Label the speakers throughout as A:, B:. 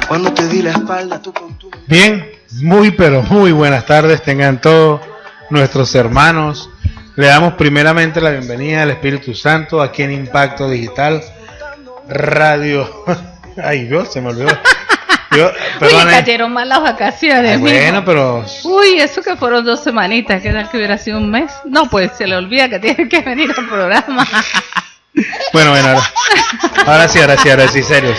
A: Cuando te di la espalda, tú con tu...
B: Bien, pero muy buenas tardes tengan todos nuestros hermanos. Le damos primeramente la bienvenida al Espíritu Santo aquí en Impacto Digital Radio. Ay, Dios, se me olvidó.
C: Uy, cayeron mal las vacaciones.
B: Ay, bueno, pero...
C: Uy, eso que fueron 2 semanitas, ¿qué tal que hubiera sido un mes? No, pues se le olvida que tiene que venir al programa.
B: Bueno, ahora sí, serio.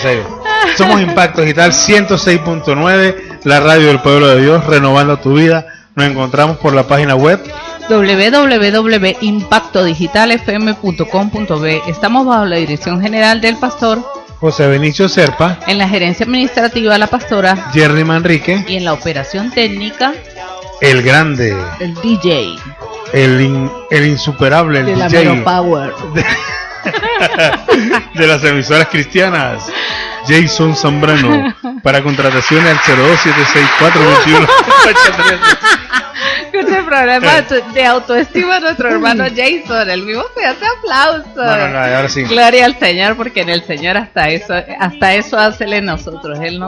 B: Somos Impacto Digital 106.9, la radio del pueblo de Dios, renovando tu vida. Nos encontramos por la página web
C: www.impactodigitalfm.com.be. Estamos bajo la dirección general del pastor
B: José Benicio Serpa,
C: en la gerencia administrativa la pastora
B: Jerry Manrique,
C: y en la operación técnica
B: el grande,
C: el DJ,
B: el insuperable, el
C: de la
B: DJ
C: Mero Power
B: de las emisoras cristianas, Jason Zambrano. Para contrataciones al 0276421.
C: Este programa de autoestima de nuestro hermano Jason, el mismo se hace aplauso.
B: No, ahora sí.
C: Gloria al Señor, porque en el Señor hasta eso hace nosotros. Él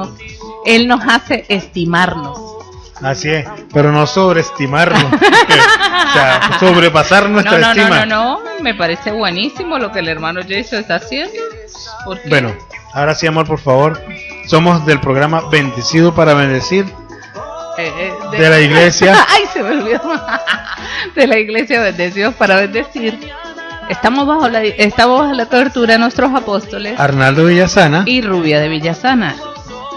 C: nos hace estimarnos.
B: Así es, pero no sobreestimarnos. O sea, sobrepasar nuestra estima.
C: No, me parece buenísimo lo que el hermano Jason está haciendo.
B: Bueno, ahora sí, amor, por favor. Somos del programa Bendecido para Bendecir. De la iglesia.
C: Ay, se me olvidó. De la iglesia Bendecidos para Bendecir. Estamos bajo la cobertura de nuestros apóstoles
B: Arnaldo Villasana
C: y Rubia de Villasana.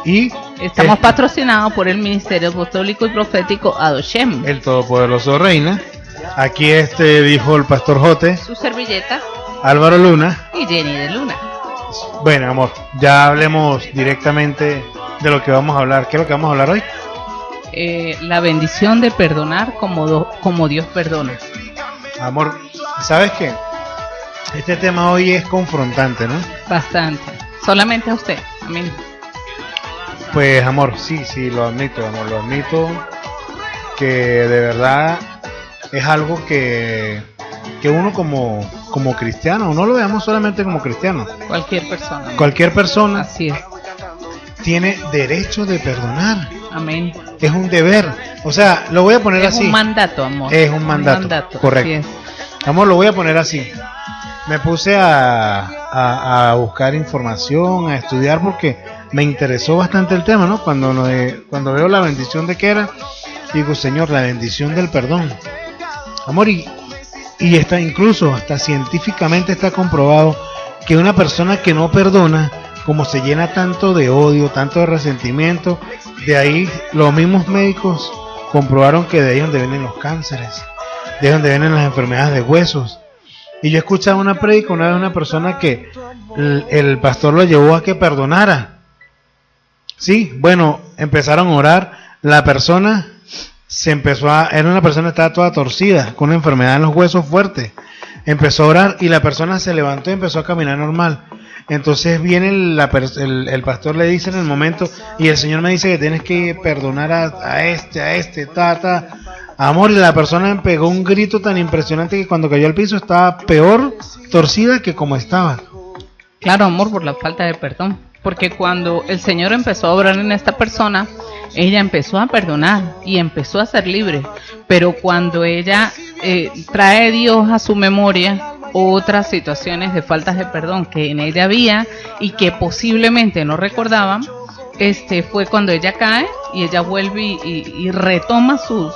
B: Y
C: estamos patrocinados por el Ministerio Apostólico y Profético Adoshem,
B: el Todopoderoso Reina. Aquí dijo el pastor Jote,
C: su servilleta,
B: Álvaro Luna
C: y Jenny de Luna.
B: Bueno, amor, ya hablemos directamente de lo que vamos a hablar. ¿Qué es lo que vamos a hablar hoy?
C: La bendición de perdonar como Dios perdona.
B: Amor, ¿sabes qué? Este tema hoy es confrontante, ¿no?
C: Bastante. Solamente a usted, a mí.
B: Pues, amor, sí, lo admito, amor, lo admito, que de verdad es algo que uno como cristiano, no lo veamos solamente como cristiano. Cualquier persona.
C: Así es.
B: Tiene derecho de perdonar.
C: Amén.
B: Es un deber. O sea, lo voy a poner así.
C: Es un mandato, amor.
B: Es un mandato. Correcto. Amor, lo voy a poner así. Me puse a buscar información, a estudiar, porque me interesó bastante el tema, ¿no? Cuando veo la bendición de que era, digo, Señor, la bendición del perdón. Amor, y está incluso, hasta científicamente está comprobado que una persona que no perdona, como se llena tanto de odio, tanto de resentimiento, de ahí los mismos médicos comprobaron que de ahí es donde vienen los cánceres, de ahí es donde vienen las enfermedades de huesos. Y yo escuchaba una prédica una vez de una persona que el pastor lo llevó a que perdonara. Sí, bueno, empezaron a orar, la persona era una persona que estaba toda torcida, con una enfermedad en los huesos fuerte. Empezó a orar y la persona se levantó y empezó a caminar normal. Entonces viene el pastor, le dice en el momento, y el Señor me dice que tienes que perdonar a este, amor, y la persona me pegó un grito tan impresionante que cuando cayó al piso estaba peor torcida que como estaba.
C: Claro, amor, por la falta de perdón. Porque cuando el Señor empezó a obrar en esta persona, ella empezó a perdonar y empezó a ser libre. Pero cuando ella trae Dios a su memoria otras situaciones de faltas de perdón que en ella había y que posiblemente no recordaban, fue cuando ella cae y ella vuelve y retoma su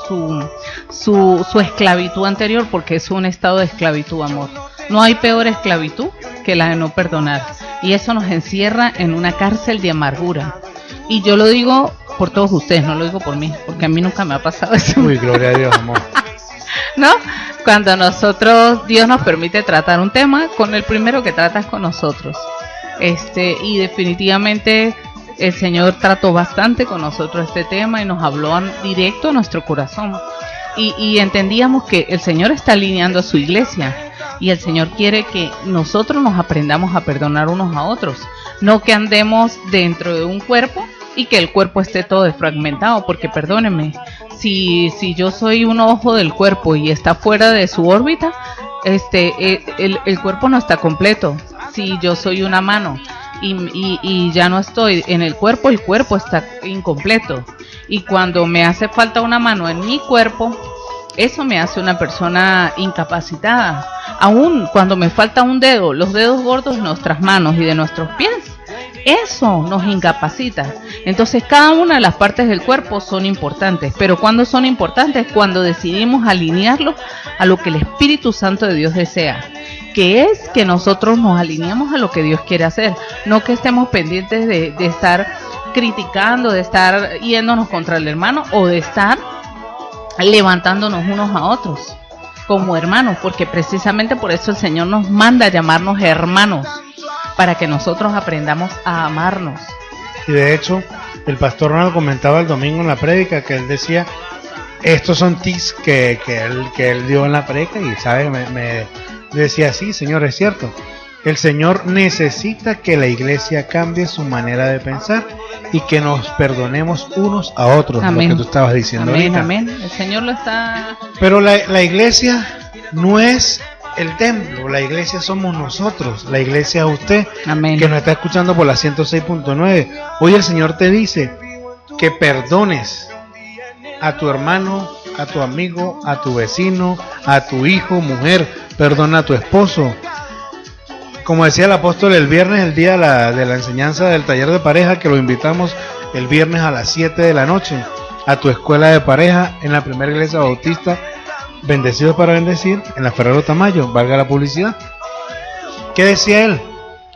C: esclavitud anterior, porque es un estado de esclavitud, amor. No hay peor esclavitud que la de no perdonar, y eso nos encierra en una cárcel de amargura. Y yo lo digo por todos ustedes, no lo digo por mí, porque a mí nunca me ha pasado eso.
B: Uy, gloria a Dios, amor.
C: ¿No? Cuando Dios nos permite tratar un tema, con el primero que trata es con nosotros. Y definitivamente el Señor trató bastante con nosotros este tema y nos habló directo a nuestro corazón. Y entendíamos que el Señor está alineando a su iglesia y el Señor quiere que nosotros nos aprendamos a perdonar unos a otros, no que andemos dentro de un cuerpo y que el cuerpo esté todo desfragmentado, porque perdónenme, si yo soy un ojo del cuerpo y está fuera de su órbita, el cuerpo no está completo. Si yo soy una mano y ya no estoy en el cuerpo está incompleto. Y cuando me hace falta una mano en mi cuerpo, eso me hace una persona incapacitada. Aún cuando me falta un dedo, los dedos gordos de nuestras manos y de nuestros pies, eso nos incapacita. Entonces cada una de las partes del cuerpo son importantes, pero ¿cuándo son importantes? Cuando decidimos alinearlos a lo que el Espíritu Santo de Dios desea, que es que nosotros nos alineemos a lo que Dios quiere hacer, no que estemos pendientes de estar criticando, de estar yéndonos contra el hermano o de estar levantándonos unos a otros como hermanos, porque precisamente por eso el Señor nos manda a llamarnos hermanos, para que nosotros aprendamos a amarnos.
B: Y de hecho, el pastor Ronald comentaba el domingo en la prédica que él decía, estos son tips que él dio en la prédica, y sabe, me decía, sí, Señor, es cierto. El Señor necesita que la iglesia cambie su manera de pensar y que nos perdonemos unos a otros.
C: Amén.
B: Lo que tú estabas diciendo
C: amén,
B: ahorita.
C: amén. El Señor lo está...
B: Pero la iglesia no es el templo, la iglesia somos nosotros, la iglesia es usted.
C: Amén.
B: Que nos está escuchando por la 106.9. Hoy el Señor te dice que perdones a tu hermano, a tu amigo, a tu vecino, a tu hijo, mujer, perdona a tu esposo. Como decía el apóstol el viernes, el día de la enseñanza del taller de pareja, que lo invitamos el viernes a las 7 de la noche a tu escuela de pareja en la primera iglesia bautista Bendecidos para Bendecir, en la Ferrero Tamayo, valga la publicidad. ¿Qué decía él?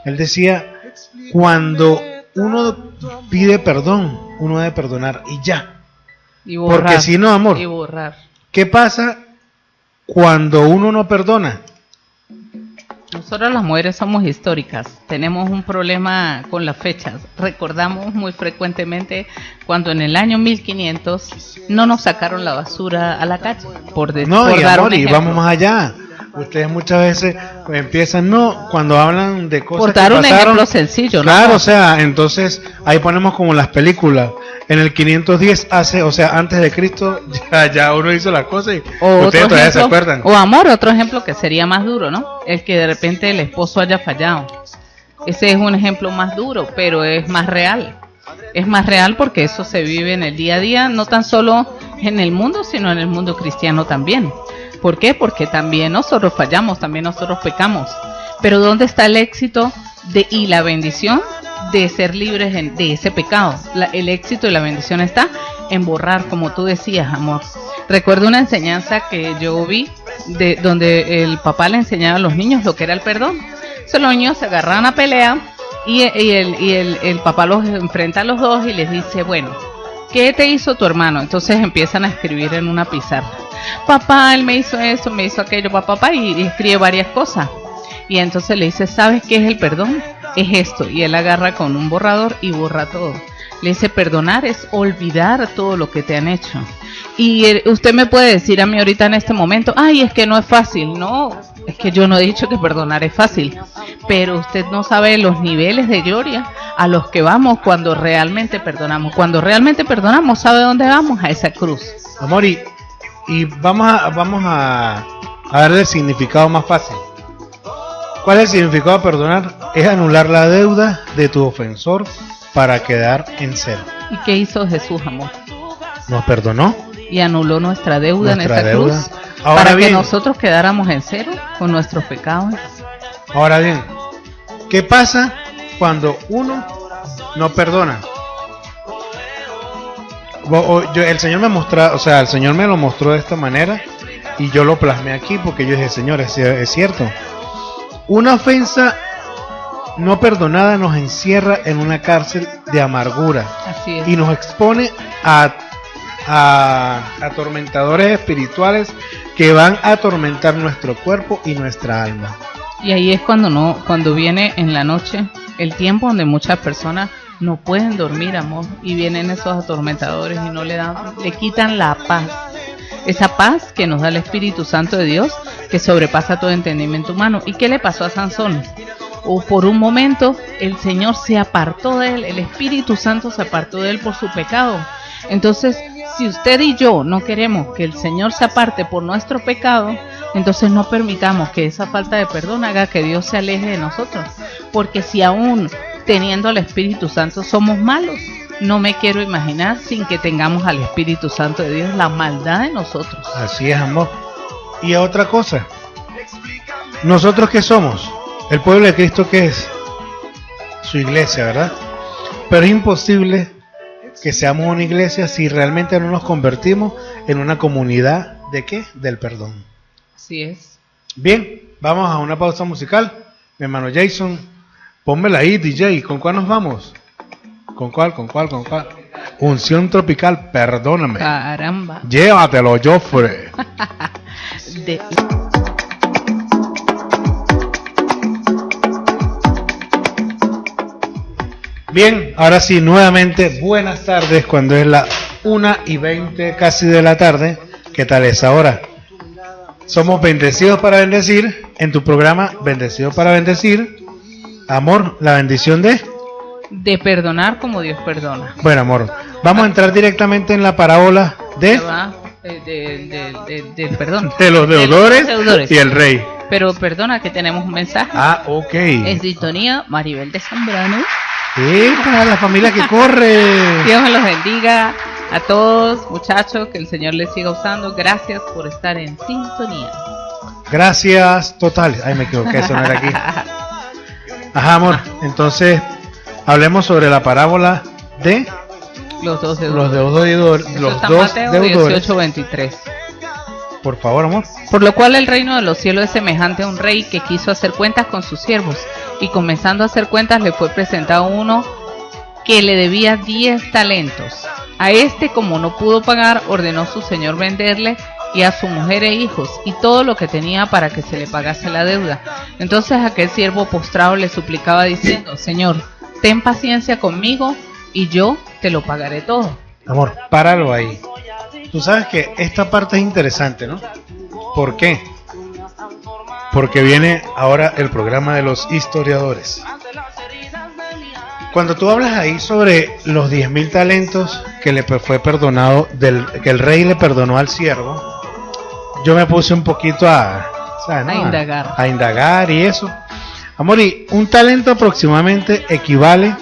B: Él decía, cuando uno pide perdón, uno debe perdonar y ya.
C: Y borrar,
B: porque si no, amor,
C: y borrar.
B: ¿qué pasa cuando uno no perdona?
C: Nosotros las mujeres somos históricas, tenemos un problema con las fechas. Recordamos muy frecuentemente cuando en el año 1500 no nos sacaron la basura a la calle. Por
B: dar amor, y vamos más allá. Ustedes muchas veces empiezan, cuando hablan de cosas
C: por dar
B: que
C: un
B: pasaron,
C: ejemplo sencillo,
B: claro,
C: ¿no?
B: o sea, entonces ahí ponemos como las películas. En el 510 antes de Cristo, ya uno hizo las cosas y ustedes todavía se acuerdan.
C: O amor, otro ejemplo que sería más duro, ¿no? El que de repente el esposo haya fallado. Ese es un ejemplo más duro, pero es más real. Es más real porque eso se vive en el día a día, no tan solo en el mundo, sino en el mundo cristiano también. ¿Por qué? Porque también nosotros fallamos, también nosotros pecamos. Pero ¿dónde está el éxito y la bendición de ser libres de ese pecado? El éxito y la bendición está en borrar, como tú decías, amor. Recuerdo una enseñanza que yo vi donde el papá le enseñaba a los niños lo que era el perdón. Entonces los niños se agarran a pelea y el papá los enfrenta a los dos y les dice, bueno, ¿qué te hizo tu hermano? Entonces empiezan a escribir en una pizarra. Papá, él me hizo eso, me hizo aquello, papá, y escribe varias cosas. Y entonces le dice, ¿sabes qué es el perdón? Es esto. Y él agarra con un borrador y borra todo. Le dice, perdonar es olvidar todo lo que te han hecho. Y usted me puede decir a mí ahorita en este momento, ay, es que no es fácil. No, es que yo no he dicho que perdonar es fácil. Pero usted no sabe los niveles de gloria a los que vamos cuando realmente perdonamos. Cuando realmente perdonamos, ¿sabe dónde vamos? A esa cruz.
B: Amor, y vamos a ver el significado más fácil. ¿Cuál es el significado de perdonar? Es anular la deuda de tu ofensor para quedar en cero.
C: ¿Y qué hizo Jesús, amor?
B: Nos perdonó.
C: Y anuló nuestra deuda en esa cruz.
B: Ahora
C: para
B: bien,
C: que nosotros quedáramos en cero con nuestros pecados.
B: Ahora bien, ¿qué pasa cuando uno no perdona? El Señor me mostró, el Señor me lo mostró de esta manera y yo lo plasmé aquí porque yo dije, Señor, es cierto. Una ofensa no perdonada nos encierra en una cárcel de amargura.
C: Así es.
B: Y nos expone a atormentadores espirituales que van a atormentar nuestro cuerpo y nuestra alma.
C: Y ahí es cuando viene en la noche el tiempo donde muchas personas no pueden dormir, amor, y vienen esos atormentadores y no le quitan la paz. Esa paz que nos da el Espíritu Santo de Dios, que sobrepasa todo entendimiento humano. ¿Y qué le pasó a Sansón? Por un momento el Señor se apartó de él, el Espíritu Santo se apartó de él por su pecado. Entonces, si usted y yo no queremos que el Señor se aparte por nuestro pecado, entonces no permitamos que esa falta de perdón haga que Dios se aleje de nosotros. Porque si aún teniendo al Espíritu Santo somos malos. No me quiero imaginar sin que tengamos al Espíritu Santo de Dios la maldad de nosotros.
B: Así es, amor. Y otra cosa, ¿nosotros qué somos? El pueblo de Cristo, ¿qué es? Su iglesia, ¿verdad? Pero es imposible que seamos una iglesia si realmente no nos convertimos en una comunidad ¿de qué? Del perdón.
C: Así es.
B: Bien, vamos a una pausa musical. Mi hermano Jason, pónmela ahí, DJ. ¿Con cuál nos vamos? ¿Con cuál? Unción tropical, perdóname.
C: Caramba.
B: Llévatelo, Joffre. Bien, ahora sí, nuevamente, buenas tardes, cuando es la 1:20 casi de la tarde. ¿Qué tal es ahora? Somos Bendecidos para Bendecir, en tu programa Bendecidos para Bendecir. Amor, la bendición
C: de perdonar como Dios perdona.
B: Bueno, amor, vamos a entrar directamente en la parábola del
C: perdón.
B: De los deudores y el rey.
C: Pero perdona que tenemos un mensaje.
B: Ah, ok.
C: En sintonía, Maribel de Zambrano.
B: Para la familia que corre.
C: Dios me los bendiga a todos, muchachos, que el Señor les siga usando. Gracias por estar en sintonía.
B: Gracias, total. Ay, me equivoqué, eso no era aquí. Ajá, amor. Entonces, hablemos sobre la parábola de
C: los dos
B: deudores. Los dos deudores.
C: 18:23.
B: Por favor, amor.
C: Por lo cual el reino de los cielos es semejante a un rey que quiso hacer cuentas con sus siervos, y comenzando a hacer cuentas le fue presentado uno que le debía 10 talentos. A este, como no pudo pagar, ordenó su señor venderle y a su mujer e hijos y todo lo que tenía para que se le pagase la deuda. Entonces aquel siervo postrado le suplicaba diciendo: Señor, ten paciencia conmigo y yo te lo pagaré todo.
B: Amor, páralo ahí. Tú sabes que esta parte es interesante, ¿no? ¿Por qué? Porque viene ahora el programa de los historiadores. Cuando tú hablas ahí sobre los 10.000 talentos que le fue perdonado, que el rey le perdonó al siervo, yo me puse un poquito a indagar y eso. Amor, y un talento aproximadamente equivale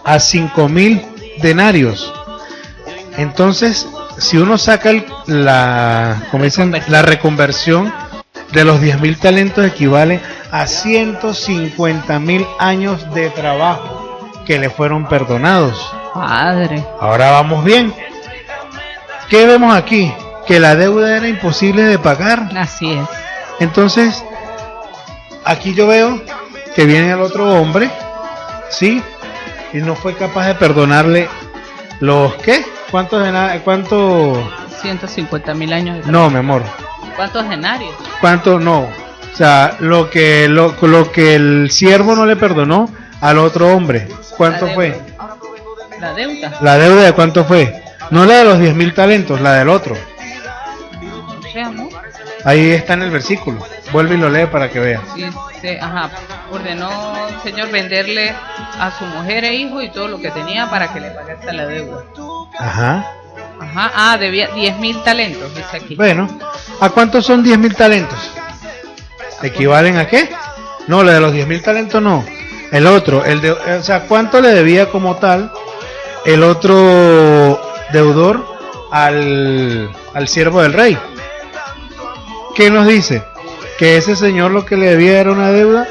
B: a 5.000 denarios. Entonces, si uno saca la reconversión de los 10.000 talentos, equivale a 150.000 años de trabajo que le fueron perdonados.
C: Padre.
B: Ahora vamos bien. ¿Qué vemos aquí? Que la deuda era imposible de pagar.
C: Así es.
B: Entonces, aquí yo veo que viene el otro hombre, ¿sí? Y no fue capaz de perdonarle los ¿qué? ¿Cuántos
C: 150.000 años de trabajo.
B: No, mi amor.
C: ¿Cuántos denarios?
B: ¿Cuánto? No. O sea, lo que el siervo no le perdonó al otro hombre. ¿Cuánto fue?
C: La deuda.
B: ¿La deuda de cuánto fue? No la de los 10.000 talentos, la del otro.
C: No sé, amor.
B: Ahí está en el versículo. Vuelve y lo lee para que veas.
C: Sí, ajá. Ordenó el Señor venderle a su mujer e hijo y todo lo que tenía para que le pagase la deuda.
B: Ajá.
C: Ajá. Debía 10.000 talentos, dice aquí.
B: Bueno, ¿a cuántos son 10.000 talentos? ¿Equivalen a qué? No, la de los 10.000 talentos no. El otro, o sea, ¿cuánto le debía como tal el otro deudor al siervo del rey? ¿Qué nos dice? Que ese señor lo que le debía era una deuda,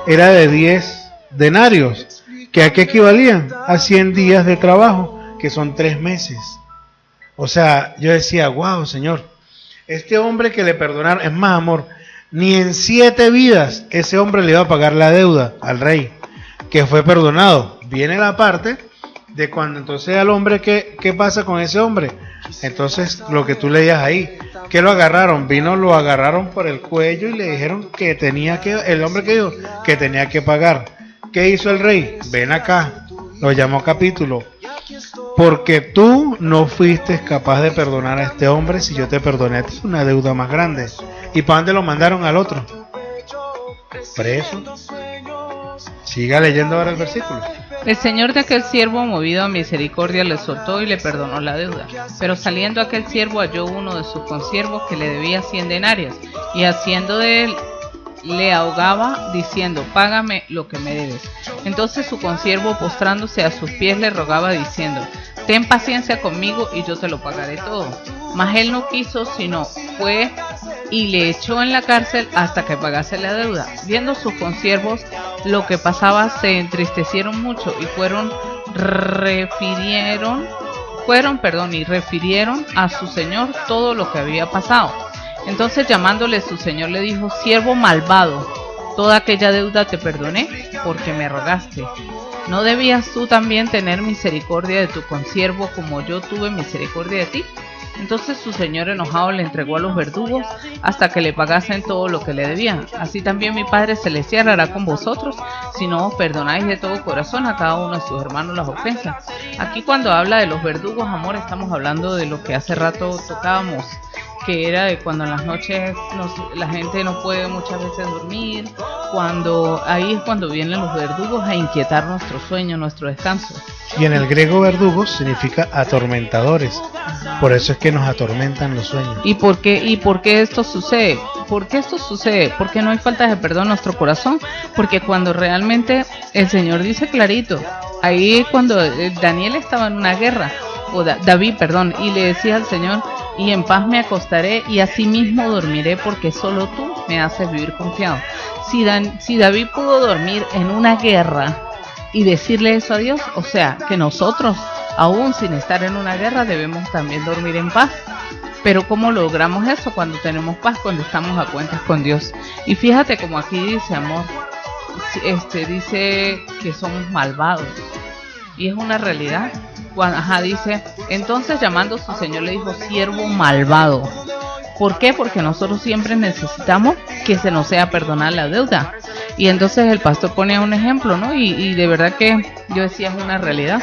B: era de 10 denarios, que a qué equivalían a 100 días de trabajo, que son 3 meses. O sea, yo decía, wow, Señor, este hombre que le perdonaron, es más, amor, ni en 7 vidas ese hombre le iba a pagar la deuda al rey, que fue perdonado. Viene la parte de cuando entonces al hombre, ¿qué pasa con ese hombre? Entonces, lo que tú leías ahí, que lo agarraron, lo agarraron por el cuello y le dijeron que el hombre que dijo que tenía que pagar. ¿Qué hizo el rey? Ven acá, lo llamó capítulo, porque tú no fuiste capaz de perdonar a este hombre, si yo te perdoné a ti una deuda más grande. ¿Y para dónde lo mandaron al otro? Preso. Siga leyendo ahora el versículo.
C: El señor de aquel siervo, movido a misericordia, le soltó y le perdonó la deuda. Pero saliendo aquel siervo halló uno de sus consiervos que le debía 100 denarios, y haciendo de él le ahogaba diciendo: págame lo que me debes. Entonces su consiervo, postrándose a sus pies, le rogaba diciendo: ten paciencia conmigo y yo te lo pagaré todo. Mas él no quiso, sino fue y le echó en la cárcel hasta que pagase la deuda. Viendo sus consiervos lo que pasaba, se entristecieron mucho y refirieron a su señor todo lo que había pasado. Entonces, llamándole su señor, le dijo: siervo malvado, toda aquella deuda te perdoné porque me rogaste. ¿No debías tú también tener misericordia de tu consiervo como yo tuve misericordia de ti? Entonces su señor, enojado, le entregó a los verdugos hasta que le pagasen todo lo que le debían. Así también mi Padre Celestial hará con vosotros si no os perdonáis de todo corazón a cada uno de sus hermanos las ofensas. Aquí, cuando habla de los verdugos, amor, estamos hablando de lo que hace rato tocábamos, que era de cuando en las noches la gente no puede muchas veces dormir, ahí es cuando vienen los verdugos a inquietar nuestro sueño, nuestro descanso.
B: Y en el griego verdugos significa atormentadores. Por eso es que nos atormentan los sueños.
C: ¿Y por qué esto sucede? ¿Por qué esto sucede? Porque no hay falta de perdón en nuestro corazón. Porque cuando realmente el Señor dice clarito, ahí cuando Daniel estaba en una guerra, David, y le decía al Señor: y en paz me acostaré y asimismo dormiré, porque solo tú me haces vivir confiado. Si David pudo dormir en una guerra y decirle eso a Dios, o sea, que nosotros, aún sin estar en una guerra, debemos también dormir en paz. Pero ¿cómo logramos eso? Cuando tenemos paz, cuando estamos a cuentas con Dios. Y fíjate como aquí dice, amor, dice que somos malvados, y es una realidad. Dice: entonces, llamando a su señor, le dijo: siervo malvado. ¿Por qué? Porque nosotros siempre necesitamos que se nos sea perdonar la deuda. Y entonces el pastor pone un ejemplo, ¿no? Y de verdad que yo decía, es una realidad.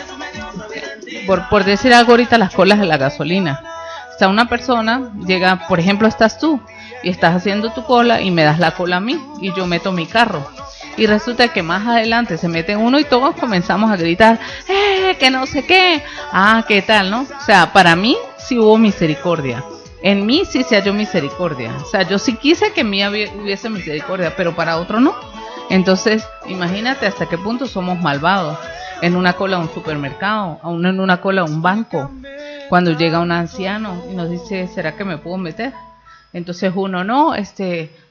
C: Por decir algo, ahorita las colas de la gasolina. O sea, una persona llega, por ejemplo, estás tú y estás haciendo tu cola y me das la cola a mí y yo meto mi carro. Y resulta que más adelante se mete uno y todos comenzamos a gritar: que no sé qué, qué tal, ¿no? O sea, para mí sí hubo misericordia, en mí sí se halló misericordia. O sea, yo sí quise que en mí hubiese misericordia, pero para otro no. Entonces, imagínate hasta qué punto somos malvados. En una cola a un supermercado, aún en una cola a un banco, cuando llega un anciano y nos dice: ¿será que me puedo meter? Entonces uno: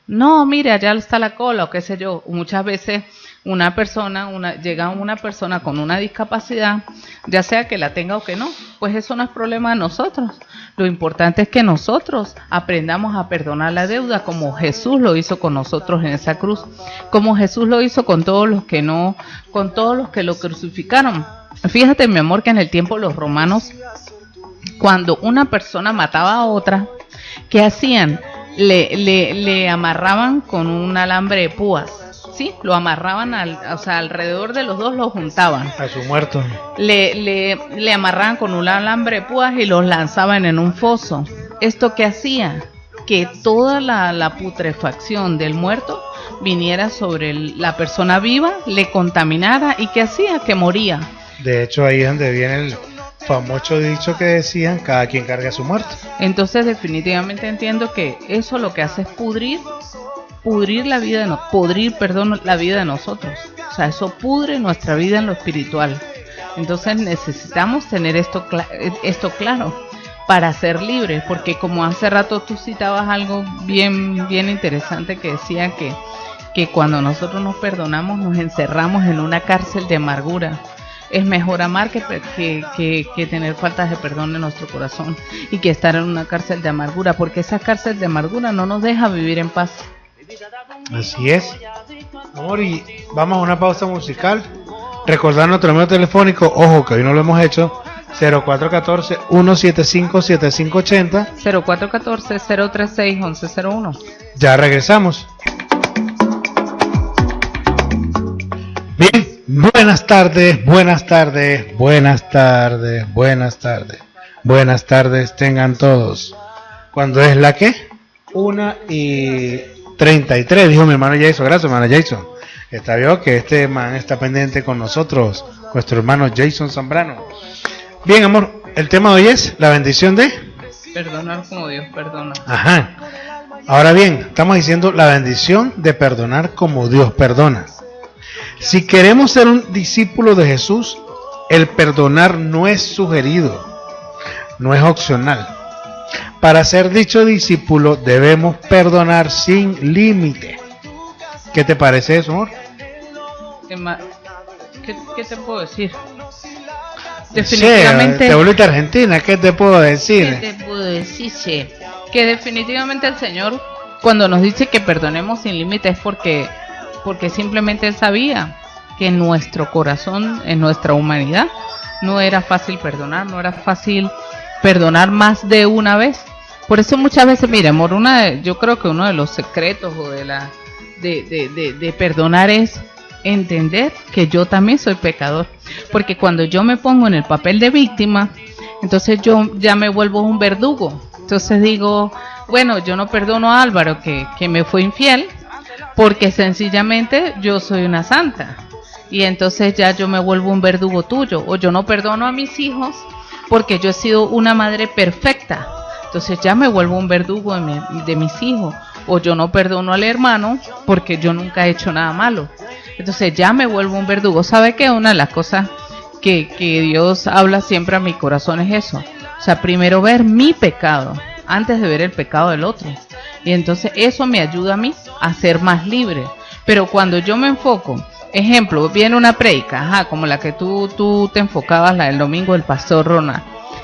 C: no, mire, allá está la cola, o qué sé yo. Muchas veces llega una persona con una discapacidad, ya sea que la tenga o que no, pues eso no es problema de nosotros. Lo importante es que nosotros aprendamos a perdonar la deuda, como Jesús lo hizo con nosotros en esa cruz, como Jesús lo hizo con todos los que lo crucificaron. Fíjate, mi amor, que en el tiempo de los romanos, cuando una persona mataba a otra, ¿qué hacían? Le amarraban con un alambre de púas, ¿sí? Lo amarraban alrededor de los dos, lo juntaban
B: a su muerto.
C: Le amarraban con un alambre de púas y los lanzaban en un foso. ¿Esto qué hacía? Que toda la putrefacción del muerto viniera sobre la persona viva, le contaminara, y ¿qué hacía? Que moría. De hecho, ahí es donde viene el famoso dicho que decían: cada quien carga su muerto. Entonces, definitivamente entiendo que eso lo que hace es pudrir la vida la vida de nosotros. O sea, eso pudre nuestra vida en lo espiritual. Entonces necesitamos tener esto claro para ser libres, porque como hace rato tú citabas algo bien interesante, que decía que cuando nosotros nos perdonamos nos encerramos en una cárcel de amargura. Es mejor amar que tener faltas de perdón en nuestro corazón, y que estar en una cárcel de amargura, porque esa cárcel de amargura no nos deja vivir en paz.
B: Así es, amor, y vamos a una pausa musical. Recordar nuestro número telefónico, ojo que hoy no lo hemos hecho: 0414-175-7580,
C: 0414-036-1101.
B: Ya regresamos. Bien, buenas tardes tengan todos. ¿Cuándo es la qué? 1:33, dijo mi hermano Jason. Gracias, hermano Jason. Está bien que este man está pendiente con nosotros, nuestro hermano Jason Zambrano. Bien, amor, el tema de hoy es la bendición de
C: perdonar como Dios perdona.
B: Ajá. Ahora bien, estamos diciendo la bendición de perdonar como Dios perdona. Si queremos ser un discípulo de Jesús, el perdonar no es sugerido, no es opcional. Para ser dicho discípulo debemos perdonar sin límite. ¿Qué te parece eso, amor?
C: ¿Qué te puedo decir? Definitivamente.
B: Te volviste a Argentina, ¿qué te puedo decir?
C: ¿Qué te puedo decir, che? Que definitivamente el Señor, cuando nos dice que perdonemos sin límites, porque simplemente Él sabía que en nuestro corazón, en nuestra humanidad, no era fácil perdonar, no era fácil perdonar más de una vez. Por eso muchas veces, mira, amor, yo creo que uno de los secretos o de perdonar es entender que yo también soy pecador, porque cuando yo me pongo en el papel de víctima, entonces yo ya me vuelvo un verdugo. Entonces digo, bueno, yo no perdono a Álvaro que me fue infiel, porque sencillamente yo soy una santa, y entonces ya yo me vuelvo un verdugo tuyo. O yo no perdono a mis hijos porque yo he sido una madre perfecta, entonces ya me vuelvo un verdugo de mis hijos. O yo no perdono al hermano porque yo nunca he hecho nada malo, entonces ya me vuelvo un verdugo. ¿Sabe qué? Una de las cosas que Dios habla siempre a mi corazón es eso. O sea, primero ver mi pecado antes de ver el pecado del otro. Y entonces eso me ayuda a mí a ser más libre. Pero cuando yo me enfoco, ejemplo, viene una prédica, como la que tú te enfocabas, la del domingo del pastor Ronald.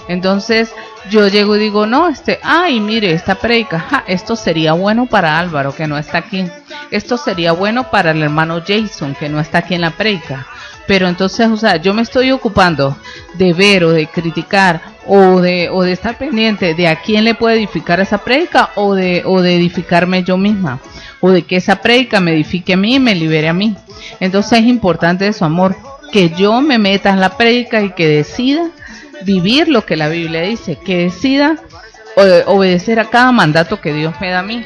C: Entonces yo llego y digo, no, mire, esta prédica, esto sería bueno para Álvaro, que no está aquí. Esto sería bueno para el hermano Jason, que no está aquí en la prédica. Pero entonces, o sea, yo me estoy ocupando de ver o de criticar o de estar pendiente de a quién le puede edificar esa prédica o de edificarme yo misma, o de que esa prédica me edifique a mí y me libere a mí. Entonces es importante eso, amor, que yo me meta en la prédica y que decida vivir lo que la Biblia dice, que decida obedecer a cada mandato que Dios me da a mí.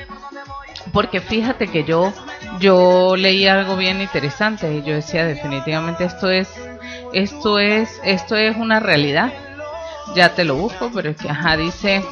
C: Porque fíjate que yo leí algo bien interesante y yo decía, definitivamente esto es una realidad. Ya te lo busco, pero es que dice,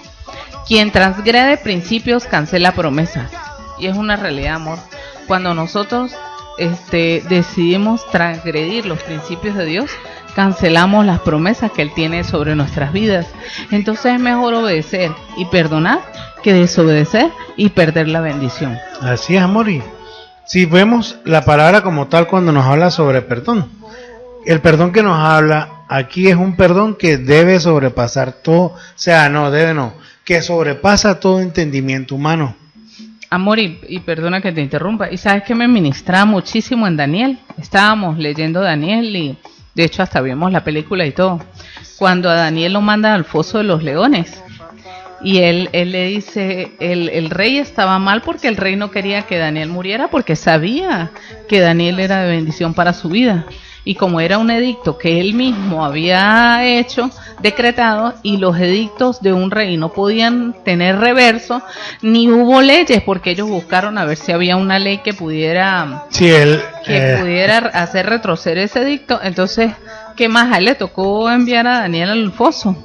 C: quien transgrede principios cancela promesas. Y es una realidad, amor. Cuando nosotros decidimos transgredir los principios de Dios, cancelamos las promesas que Él tiene sobre nuestras vidas. Entonces es mejor obedecer y perdonar que desobedecer y perder la bendición.
B: Así es, amor. Y si vemos la palabra como tal cuando nos habla sobre perdón, el perdón que nos habla aquí es un perdón que debe sobrepasar todo, que sobrepasa todo entendimiento humano.
C: Amor, y perdona que te interrumpa, y sabes que me ministraba muchísimo en Daniel. Estábamos leyendo Daniel y de hecho hasta vimos la película y todo, cuando a Daniel lo mandan al foso de los leones. Y él le dice, el rey estaba mal porque el rey no quería que Daniel muriera, porque sabía que Daniel era de bendición para su vida. Y como era un edicto que él mismo había decretado, y los edictos de un rey no podían tener reverso, ni hubo leyes, porque ellos buscaron a ver si había una ley que pudiera pudiera hacer retroceder ese edicto. Entonces, ¿qué más? A él le tocó enviar a Daniel al foso.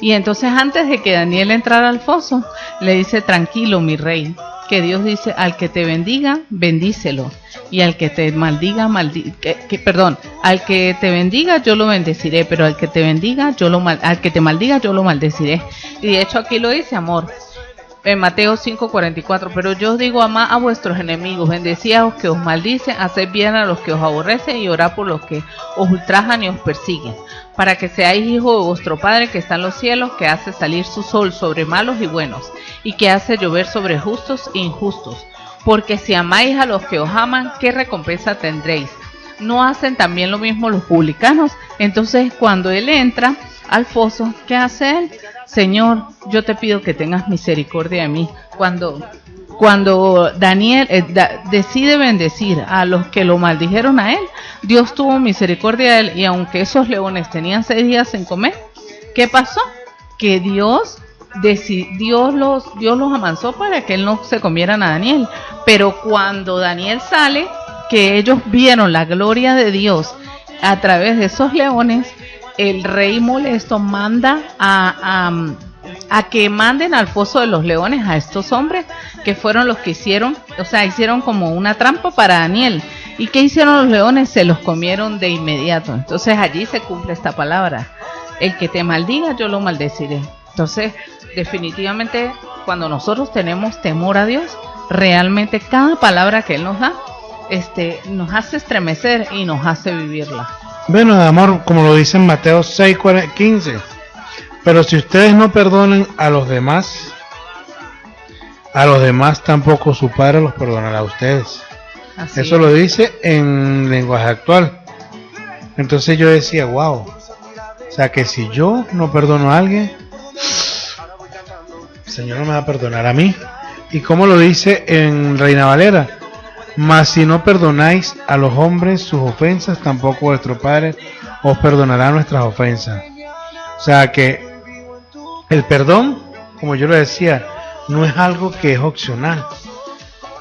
C: Y entonces, antes de que Daniel entrara al foso, le dice, tranquilo, mi rey, que Dios dice, al que te bendiga, bendícelo, y al que te maldiga, al que te bendiga yo lo bendeciré, pero al que te bendiga al que te maldiga yo lo maldeciré. Y de hecho aquí lo dice, amor, en Mateo 5:44, pero yo os digo, amad a vuestros enemigos, bendecid a los que os maldicen, haced bien a los que os aborrecen y orad por los que os ultrajan y os persiguen, para que seáis hijos de vuestro Padre que está en los cielos, que hace salir su sol sobre malos y buenos, y que hace llover sobre justos e injustos. Porque si amáis a los que os aman, ¿qué recompensa tendréis? ¿No hacen también lo mismo los publicanos? Entonces, cuando él entra al foso, ¿qué hace él? Señor, yo te pido que tengas misericordia de mí. Cuando Daniel decide bendecir a los que lo maldijeron a él, Dios tuvo misericordia de él, y aunque esos leones tenían 6 días sin comer, ¿qué pasó? Que Dios los amansó para que él no se comieran a Daniel. Pero cuando Daniel sale, que ellos vieron la gloria de Dios a través de esos leones, el rey molesto manda a que manden al foso de los leones a estos hombres que fueron los que hicieron como una trampa para Daniel. ¿Y qué hicieron los leones? Se los comieron de inmediato. Entonces allí se cumple esta palabra: el que te maldiga, yo lo maldeciré. Entonces, definitivamente, cuando nosotros tenemos temor a Dios, realmente cada palabra que Él nos da, nos hace estremecer y nos hace vivirla.
B: Bueno, amor, como lo dice en Mateo 6:15, pero si ustedes no perdonan a los demás tampoco su Padre los perdonará a ustedes.
C: Así
B: Eso
C: es.
B: lo dice en lenguaje actual. Entonces yo decía, wow, o sea que si yo no perdono a alguien, el Señor no me va a perdonar a mí. Y como lo dice en Reina Valera: mas si no perdonáis a los hombres sus ofensas, tampoco vuestro Padre os perdonará nuestras ofensas. O sea que el perdón, como yo lo decía, no es algo que es opcional.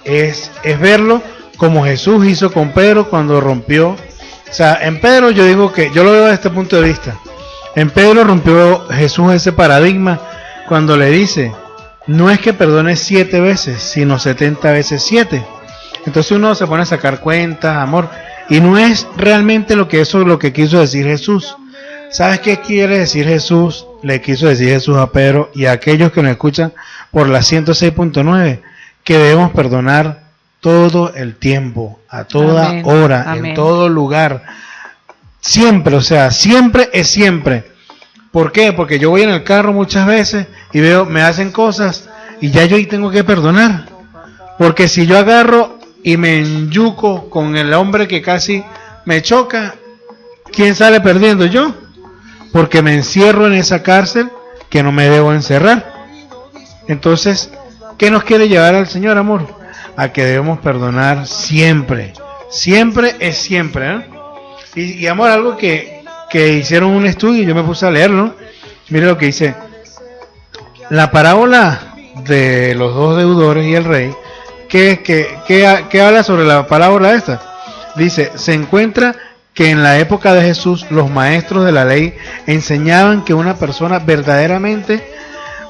B: Es verlo como Jesús hizo con Pedro cuando rompió. O sea, en Pedro yo digo que, yo lo veo desde este punto de vista. En Pedro rompió Jesús ese paradigma cuando le dice: no es que perdones 7 veces, sino 70 veces 7. Entonces uno se pone a sacar cuentas, amor, y no es realmente lo que quiso decir Jesús. ¿Sabes qué quiere decir Jesús? Le quiso decir Jesús a Pedro y a aquellos que nos escuchan por la 106.9, que debemos perdonar todo el tiempo, a toda
C: Amén.
B: hora,
C: Amén.
B: en todo lugar, siempre, o sea, siempre es siempre. ¿Por qué? Porque yo voy en el carro muchas veces y veo, me hacen cosas y ya yo ahí tengo que perdonar. Porque si yo agarro y me enyuco con el hombre que casi me choca, ¿quién sale perdiendo? Yo. Porque me encierro en esa cárcel que no me debo encerrar. Entonces, ¿qué nos quiere llevar al Señor, amor? A que debemos perdonar siempre. Siempre es siempre, ¿eh? Y amor, algo que hicieron un estudio y yo me puse a leerlo. Mire lo que dice: la parábola de los 2 deudores y el rey. ¿Qué habla sobre la parábola esta? Dice: se encuentra que en la época de Jesús los maestros de la ley enseñaban que una persona verdaderamente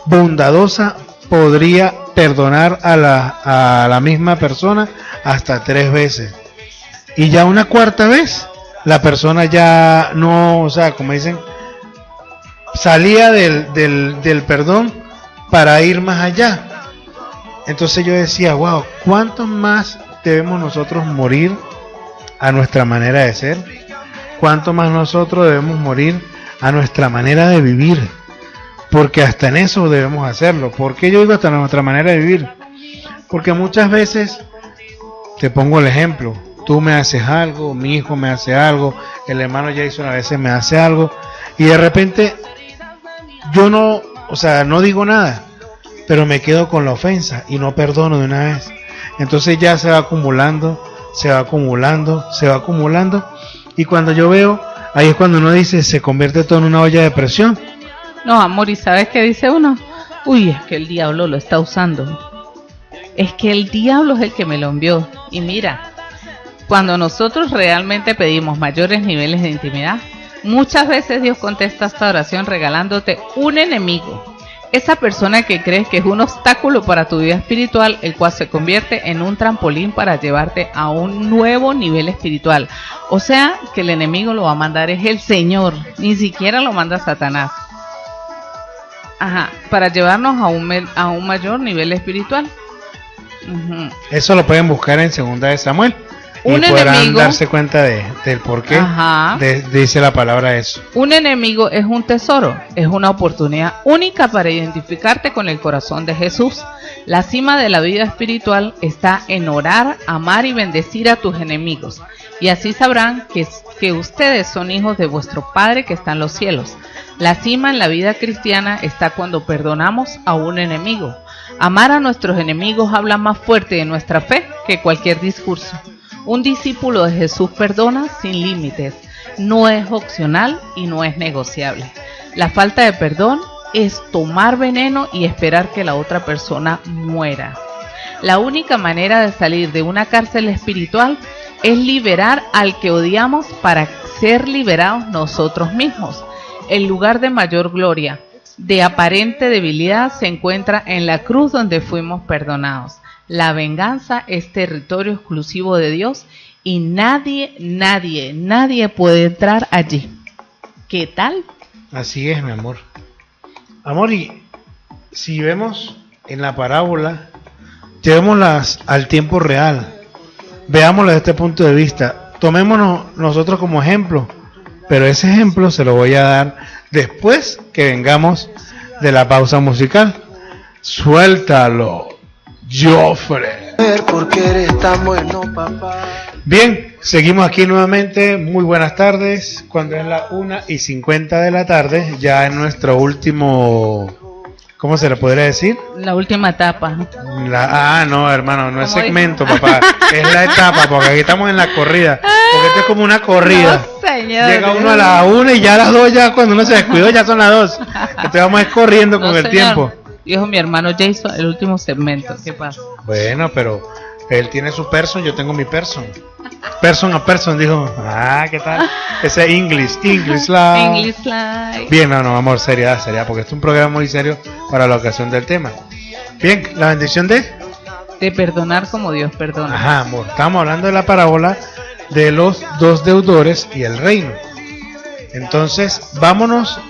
B: bondadosa podría perdonar a la misma persona hasta 3 veces. Y ya una 4ª vez, la persona ya no, o sea, como dicen, salía del perdón para ir más allá. Entonces yo decía, wow, ¿cuántos más debemos nosotros morir a nuestra manera de ser? ¿Cuánto más nosotros debemos morir a nuestra manera de vivir? Porque hasta en eso debemos hacerlo. ¿Por qué yo digo hasta nuestra manera de vivir? Porque muchas veces, te pongo el ejemplo, tú me haces algo, mi hijo me hace algo, el hermano Jason a veces me hace algo, y de repente yo no, o sea, no digo nada, pero me quedo con la ofensa y no perdono de una vez. Entonces ya se va acumulando, y cuando yo veo, ahí es cuando uno dice, se convierte todo en una olla de presión.
C: No, amor, ¿y sabes qué dice uno? Uy, es que el diablo lo está usando. Es que el diablo es el que me lo envió. Y mira, cuando nosotros realmente pedimos mayores niveles de intimidad, muchas veces Dios contesta esta oración regalándote un enemigo. Esa persona que crees que es un obstáculo para tu vida espiritual, el cual se convierte en un trampolín para llevarte a un nuevo nivel espiritual. O sea, que el enemigo lo va a mandar es el Señor, ni siquiera lo manda Satanás. Ajá, para llevarnos a un mayor nivel espiritual. Uh-huh.
B: Eso lo pueden buscar en 2 de Samuel.
C: Un
B: y podrán
C: enemigo,
B: darse cuenta del por qué dice la palabra eso.
C: Un enemigo es un tesoro, es una oportunidad única para identificarte con el corazón de Jesús. La cima de la vida espiritual está en orar, amar y bendecir a tus enemigos. Y así sabrán que ustedes son hijos de vuestro Padre que está en los cielos. La cima en la vida cristiana está cuando perdonamos a un enemigo. Amar a nuestros enemigos habla más fuerte de nuestra fe que cualquier discurso. Un discípulo de Jesús perdona sin límites, no es opcional y no es negociable. La falta de perdón es tomar veneno y esperar que la otra persona muera. La única manera de salir de una cárcel espiritual es liberar al que odiamos para ser liberados nosotros mismos. El lugar de mayor gloria, de aparente debilidad, se encuentra en la cruz donde fuimos perdonados. la venganza es territorio exclusivo de Dios y nadie puede entrar allí. ¿Qué tal?
B: Así es, mi amor. Amor, y si vemos en la parábola, llevémoslas al tiempo real, veámosla desde este punto de vista, tomémonos nosotros como ejemplo, pero ese ejemplo se lo voy a dar después que vengamos de la pausa musical. Suéltalo, Joffre.
A: Porque eres tan bueno, papá.
B: Bien, seguimos aquí nuevamente. Muy buenas tardes. Cuando es la 1:50 de la tarde, ya en nuestro último, ¿cómo se le podría decir?
C: La última etapa.
B: No, hermano, no es segmento, papá. Es la etapa, porque aquí estamos en la corrida. Porque esto es como una corrida.
C: No, señor.
B: Llega uno a las 1 y ya a las 2, ya cuando uno se descuidó, ya son las 2. Entonces vamos a ir corriendo con el tiempo.
C: Dijo mi hermano Jason, el último segmento. ¿Qué pasa?
B: Bueno, pero él tiene su person, yo tengo mi person. Person a person, dijo. ¿Qué tal? Ese English live.
C: English live.
B: Bien, no, amor, seriedad, porque este es un programa muy serio para la ocasión del tema. Bien, la bendición de
C: perdonar como Dios perdona.
B: Ajá, amor, estamos hablando de la parábola de los dos deudores y el reino. Entonces, vámonos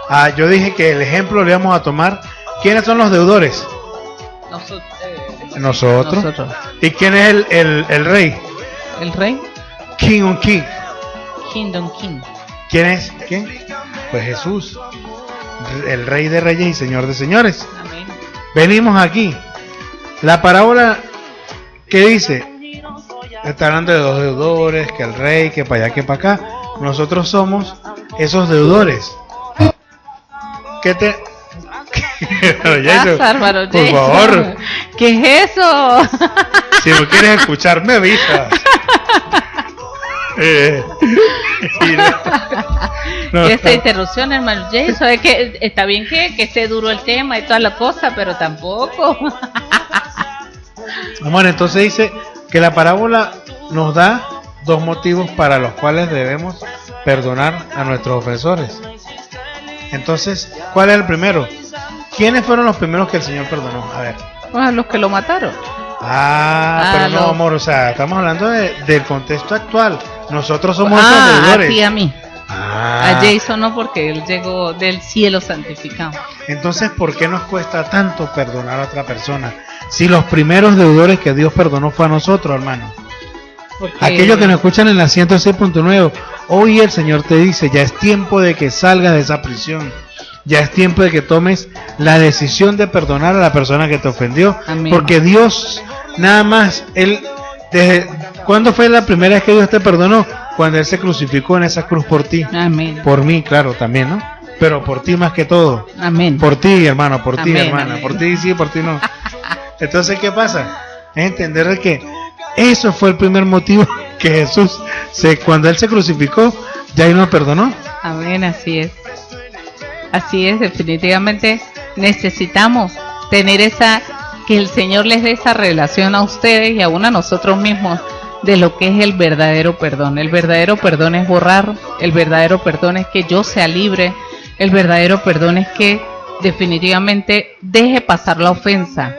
B: a, yo dije que el ejemplo lo íbamos a tomar. ¿Quiénes son los deudores? Nosotros. ¿Y quién es el rey?
C: ¿El rey?
B: King on King.
C: Kingdom King.
B: ¿Quién es? ¿Quién? Pues Jesús, el rey de reyes y señor de señores.
C: Amén.
B: Venimos aquí. La parábola, ¿qué dice? Está hablando de dos deudores, que el rey, que para allá, que para acá. Nosotros somos esos deudores. ¿Qué te...?
C: Bárbaro,
B: por favor.
C: ¿Qué es eso?
B: Si no quieres escuchar, me avisas.
C: Esta interrupción, hermano Jason, es que está bien que esté duro el tema y toda la cosa, pero tampoco.
B: Amor, entonces dice que la parábola nos da dos motivos para los cuales debemos perdonar a nuestros ofensores. Entonces, ¿cuál es el primero? ¿Quiénes fueron los primeros que el Señor perdonó? A ver.
C: Pues los que lo mataron.
B: Pero no, amor, o sea, estamos hablando del contexto actual. Nosotros somos esos deudores.
C: A ti, a mí. A Jason no, porque él llegó del cielo santificado.
B: Entonces, ¿por qué nos cuesta tanto perdonar a otra persona? Si los primeros deudores que Dios perdonó fue a nosotros, hermano. Aquellos que nos escuchan en la 106.9, hoy el Señor te dice, ya es tiempo de que salgas de esa prisión. Ya es tiempo de que tomes la decisión de perdonar a la persona que te ofendió.
C: Amén.
B: Porque Dios, nada más, ¿cuándo fue la primera vez que Dios te perdonó? Cuando Él se crucificó en esa cruz por ti.
C: Amén.
B: Por mí, claro, también, ¿no? Pero por ti más que todo.
C: Amén.
B: Por ti, hermano, por ti,
C: Amén,
B: hermana.
C: amén.
B: Por ti sí, por ti no. Entonces, ¿qué pasa? Es entender de que eso fue el primer motivo que Jesús, cuando Él se crucificó, ya Él nos perdonó.
C: Amén, así es. Así es, definitivamente necesitamos tener que el Señor les dé esa relación a ustedes y aún a nosotros mismos de lo que es el verdadero perdón. El verdadero perdón es borrar, el verdadero perdón es que yo sea libre, el verdadero perdón es que definitivamente deje pasar la ofensa.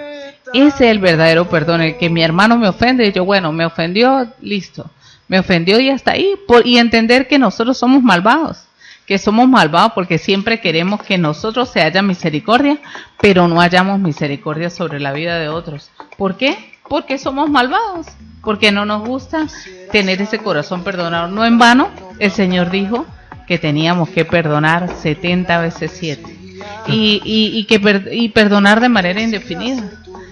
C: Ese es el verdadero perdón, el que mi hermano me ofende y yo, bueno, me ofendió, listo, me ofendió y hasta ahí, y entender que nosotros somos malvados. Que somos malvados porque siempre queremos que nosotros se haya misericordia, pero no hayamos misericordia sobre la vida de otros. ¿Por qué? Porque somos malvados, porque no nos gusta tener ese corazón perdonado. No en vano, el Señor dijo que teníamos que perdonar 70 veces 7 y perdonar de manera indefinida.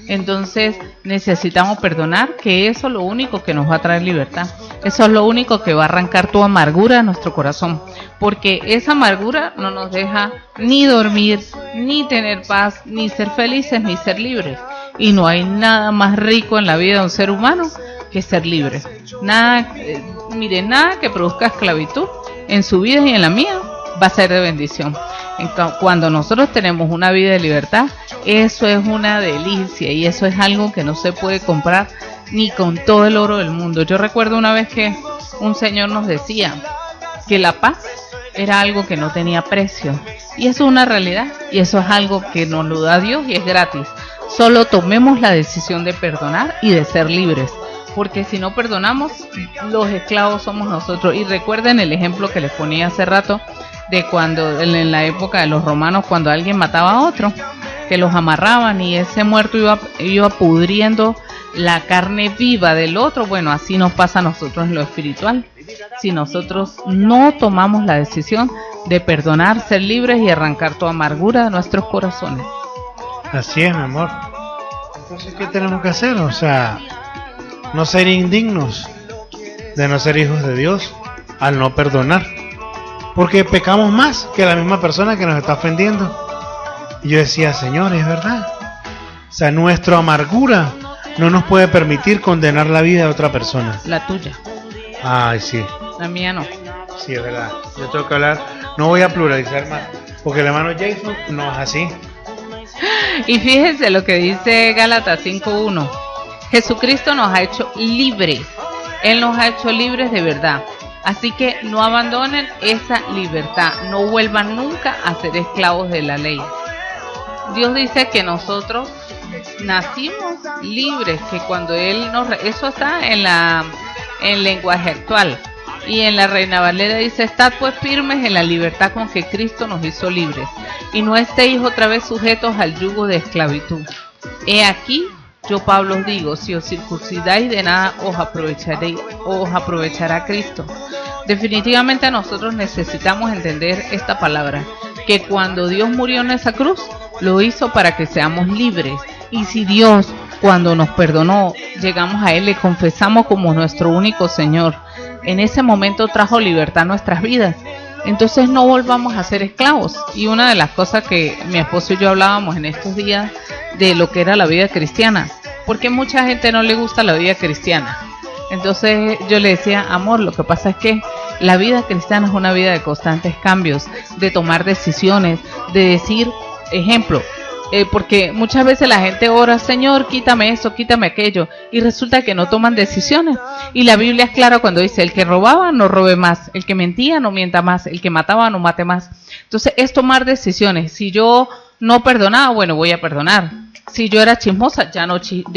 C: Entonces necesitamos perdonar, que eso es lo único que nos va a traer libertad. Eso es lo único que va a arrancar tu amargura de nuestro corazón. Porque esa amargura no nos deja ni dormir, ni tener paz, ni ser felices, ni ser libres. Y no hay nada más rico en la vida de un ser humano que ser libre. Nada que produzca esclavitud en su vida y en la mía va a ser de bendición. Cuando nosotros tenemos una vida de libertad, eso es una delicia y eso es algo que no se puede comprar ni con todo el oro del mundo. Yo recuerdo una vez que un señor nos decía que la paz era algo que no tenía precio, y eso es una realidad, y eso es algo que nos lo da Dios y es gratis. Solo tomemos la decisión de perdonar y de ser libres, porque si no perdonamos, los esclavos somos nosotros. Y recuerden el ejemplo que les ponía hace rato de cuando en la época de los romanos, cuando alguien mataba a otro, que los amarraban y ese muerto iba pudriendo la carne viva del otro. Bueno, así nos pasa a nosotros en lo espiritual. Si nosotros no tomamos la decisión de perdonar, ser libres y arrancar toda amargura de nuestros corazones.
B: Así es, mi amor. Entonces, ¿qué tenemos que hacer? O sea, no ser indignos de no ser hijos de Dios al no perdonar, porque pecamos más que la misma persona que nos está ofendiendo. Y yo decía, Señor, es verdad. O sea, nuestra amargura no nos puede permitir condenar la vida de otra persona.
C: La tuya.
B: Ay, sí.
C: La mía no.
B: Sí, es verdad. Yo tengo que hablar. No voy a pluralizar más, porque el hermano Jason no es así.
C: Y fíjense lo que dice Gálatas 5:1. Jesucristo nos ha hecho libres. Él nos ha hecho libres de verdad. Así que no abandonen esa libertad. No vuelvan nunca a ser esclavos de la ley. Dios dice que nosotros nacimos libres, que cuando Él nos... Eso está en lenguaje actual. Y en la Reina Valera dice, estad pues firmes en la libertad con que Cristo nos hizo libres, y no estéis otra vez sujetos al yugo de esclavitud. He aquí, yo Pablo os digo, si os circuncidáis de nada os aprovechará Cristo. Definitivamente nosotros necesitamos entender esta palabra, que cuando Dios murió en esa cruz, lo hizo para que seamos libres. Y si Dios, cuando nos perdonó, llegamos a Él, le confesamos como nuestro único Señor, en ese momento trajo libertad a nuestras vidas. Entonces no volvamos a ser esclavos. Y una de las cosas que mi esposo y yo hablábamos en estos días de lo que era la vida cristiana, porque mucha gente no le gusta la vida cristiana. Entonces yo le decía, amor, lo que pasa es que la vida cristiana es una vida de constantes cambios, de tomar decisiones, de decir, ejemplo, porque muchas veces la gente ora, Señor, quítame eso, quítame aquello, y resulta que no toman decisiones. Y la Biblia es clara cuando dice, el que robaba no robe más, el que mentía no mienta más, el que mataba no mate más. Entonces es tomar decisiones. Si yo no perdonaba, bueno, voy a perdonar. Si yo era chismosa, ya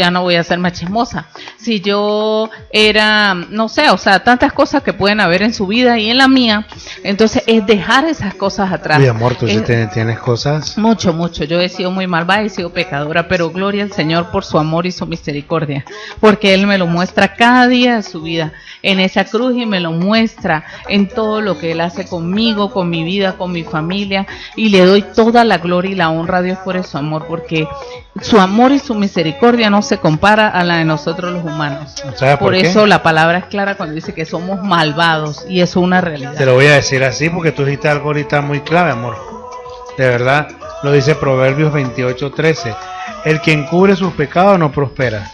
C: no voy a ser más chismosa. Si yo era, no sé, o sea, tantas cosas que pueden haber en su vida y en la mía. Entonces es dejar esas cosas atrás.
B: Mi amor, tú tienes cosas.
C: Mucho. Yo he sido muy malvada, he sido pecadora, pero gloria al Señor por su amor y su misericordia, porque Él me lo muestra cada día de su vida en esa cruz, y me lo muestra en todo lo que Él hace conmigo, con mi vida, con mi familia, y le doy toda la gloria y la honra a Dios por su amor, porque su amor y su misericordia no se compara a la de nosotros los humanos. Por eso la palabra es clara cuando dice que somos malvados, y eso es una realidad.
B: Te lo voy a decir así porque tú dijiste algo ahorita muy clave, amor. De verdad, lo dice Proverbios 28:13. El que encubre sus pecados no prospera,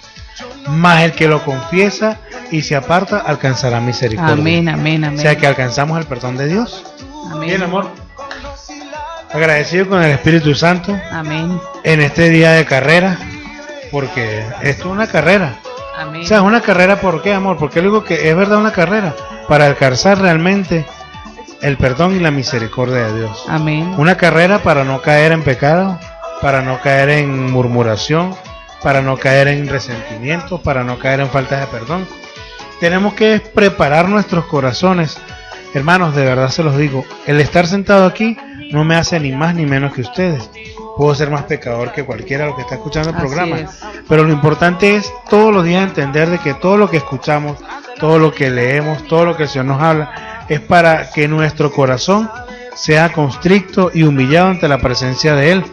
B: mas el que lo confiesa y se aparta alcanzará misericordia.
C: Amén.
B: O sea que alcanzamos el perdón de Dios.
C: Amén.
B: Bien, amor. Agradecido con el Espíritu Santo.
C: Amén.
B: En este día de carrera, porque esto es una carrera.
C: Amén.
B: O sea, es una carrera, ¿por qué, amor? Porque digo que es verdad, una carrera para alcanzar realmente el perdón y la misericordia de Dios.
C: Amén.
B: Una carrera para no caer en pecado, para no caer en murmuración, para no caer en resentimientos, para no caer en faltas de perdón. Tenemos que preparar nuestros corazones. Hermanos, de verdad se los digo, el estar sentado aquí no me hace ni más ni menos que ustedes. Puedo ser más pecador que cualquiera de los que está escuchando el programa, pero lo importante es todos los días entender de que todo lo que escuchamos, todo lo que leemos, todo lo que el Señor nos habla, es para que nuestro corazón sea constricto y humillado ante la presencia de Él.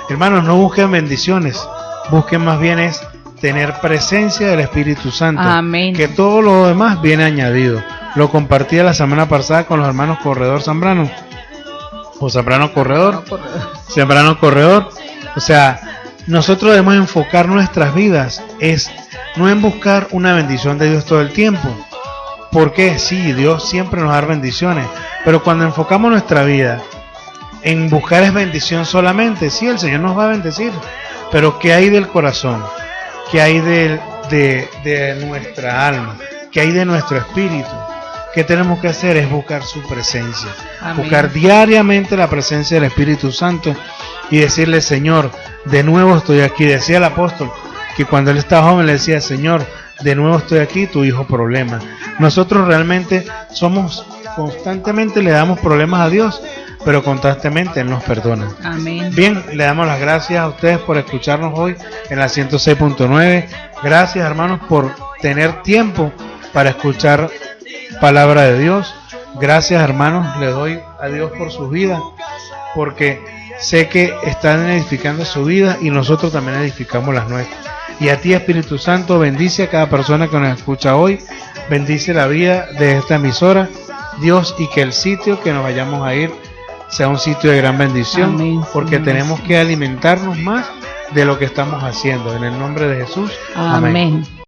B: Hermanos, no busquen bendiciones, busquen más bien es tener presencia del Espíritu Santo.
C: Amén.
B: Que todo lo demás viene añadido. Lo compartí la semana pasada con los hermanos Corredor Zambrano, o Zambrano Corredor. Zambrano Corredor. O sea, nosotros debemos enfocar nuestras vidas es no en buscar una bendición de Dios todo el tiempo, porque sí, Dios siempre nos da bendiciones, pero cuando enfocamos nuestra vida en buscar es bendición solamente, sí, el Señor nos va a bendecir, pero ¿qué hay del corazón? ¿Qué hay de nuestra alma? ¿Qué hay de nuestro espíritu? ¿Qué tenemos que hacer? Es buscar su presencia. Amén. Buscar diariamente la presencia del Espíritu Santo y decirle, Señor, de nuevo estoy aquí. Decía el apóstol que cuando él estaba joven le decía, Señor, de nuevo estoy aquí, tu hijo problema. Nosotros realmente constantemente le damos problemas a Dios, pero constantemente Él nos perdona.
C: Amén.
B: Bien, le damos las gracias a ustedes por escucharnos hoy en la 106.9. Gracias, hermanos, por tener tiempo para escuchar palabra de Dios. Gracias, hermanos, le doy a Dios por sus vidas, porque sé que están edificando su vida y nosotros también edificamos las nuestras. Y a ti, Espíritu Santo, bendice a cada persona que nos escucha hoy, bendice la vida de esta emisora, Dios, y que el sitio que nos vayamos a ir sea un sitio de gran bendición. Amén, porque tenemos que alimentarnos más de lo que estamos haciendo. En el nombre de Jesús.
C: Amén.